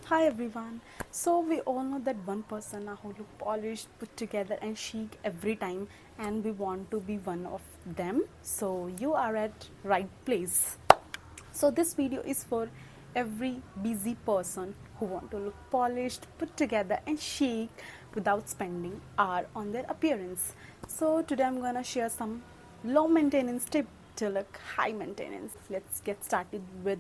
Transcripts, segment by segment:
Hi everyone. So we all know that one person who look polished, put together and chic every time, and we want to be one of them. So you are at right place. So this video is for every busy person who want to look polished, put together and chic without spending hour on their appearance. So today I'm gonna share some low maintenance tip to look high maintenance. Let's get started with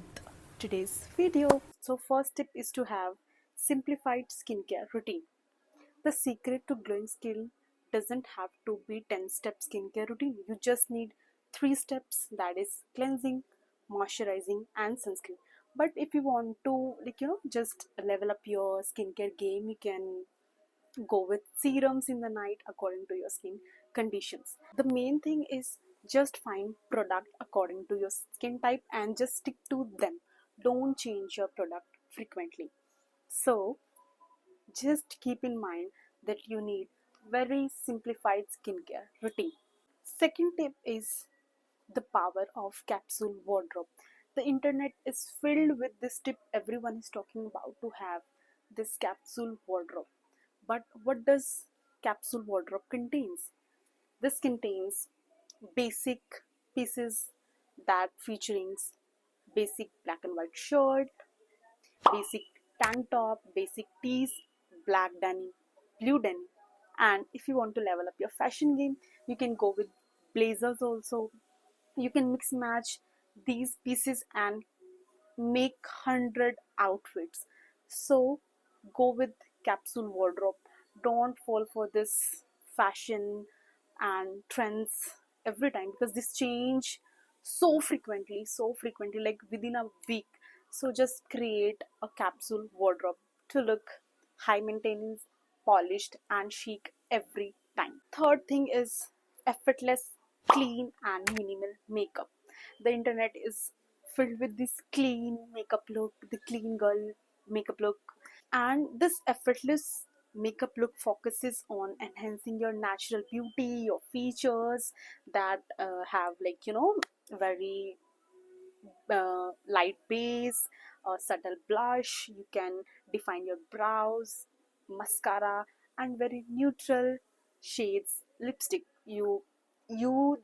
today's video. So first tip is to have simplified skincare routine. The secret to glowing skin doesn't have to be 10-step skincare routine. You just need 3 steps, that is cleansing, moisturizing and sunscreen. But if you want to just level up your skincare game, you can go with serums in the night according to your skin conditions. The main thing is just find product according to your skin type and just stick to them. Don't change your product frequently. So just keep in mind that you need very simplified skincare routine. Second tip is the power of capsule wardrobe. The internet is filled with this tip. Everyone is talking about to have this capsule wardrobe. But what does capsule wardrobe contains? This contains basic pieces that featuring basic black and white shirt, basic tank top, basic tees, black denim, blue denim. And if you want to level up your fashion game, you can go with blazers also. You can mix match these pieces and make 100 outfits. So go with capsule wardrobe. Don't fall for this fashion and trends every time, because this change so frequently, like within a week. So just create a capsule wardrobe to look high maintenance, polished and chic every time. Third thing is effortless, clean and minimal makeup. The internet is filled with this clean makeup look, the clean girl makeup look, and this effortless makeup look focuses on enhancing your natural beauty, your features that have very light base, subtle blush. You can define your brows, mascara, and very neutral shades lipstick. You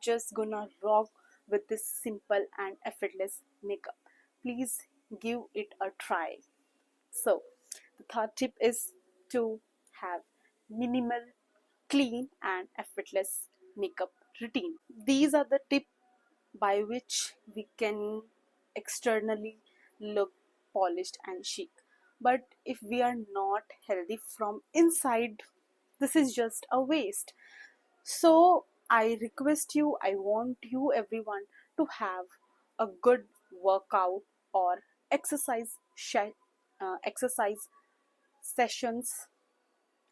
just gonna rock with this simple and effortless makeup. Please give it a try. So the third tip is to have minimal, clean, and effortless makeup routine. These are the tips by which we can externally look polished and chic. But if we are not healthy from inside, this is just a waste. So I request you, I want you everyone to have a good workout or exercise exercise sessions,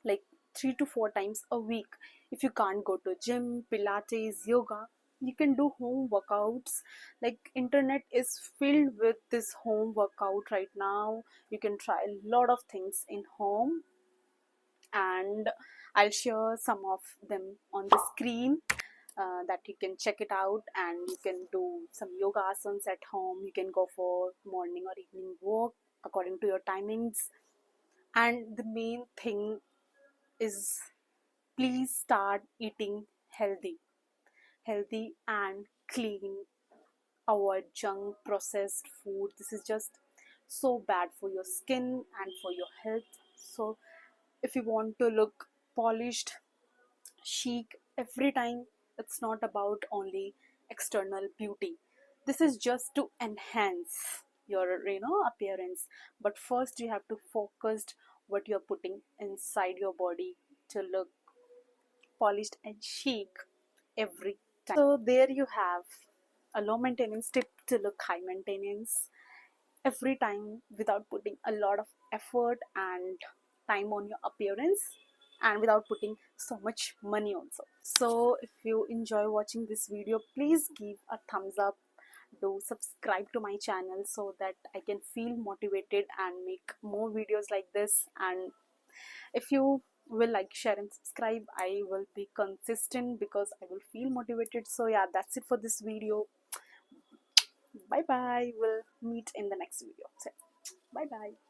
like 3 to 4 times a week. If you can't go to gym, pilates, yoga, you can do home workouts. Like internet is filled with this home workout right now. You can try a lot of things in home, and I'll share some of them on the screen, that you can check it out, and you can do some yoga asanas at home. You can go for morning or evening walk according to your timings. And the main thing is, please start eating healthy and clean. Avoid junk processed food. This is just so bad for your skin and for your health. So if you want to look polished, chic every time, it's not about only external beauty. This is just to enhance your appearance. But first you have to focus what you're putting inside your body to look polished and chic every time. So there you have a low maintenance tip to look high maintenance every time without putting a lot of effort and time on your appearance, and without putting so much money also. So if you enjoy watching this video, please give a thumbs up. Do subscribe to my channel so that I can feel motivated and make more videos like this. And if you will like, share and subscribe, I will be consistent because I will feel motivated. So yeah, that's it for this video. Bye bye. We'll meet in the next video. So, bye bye.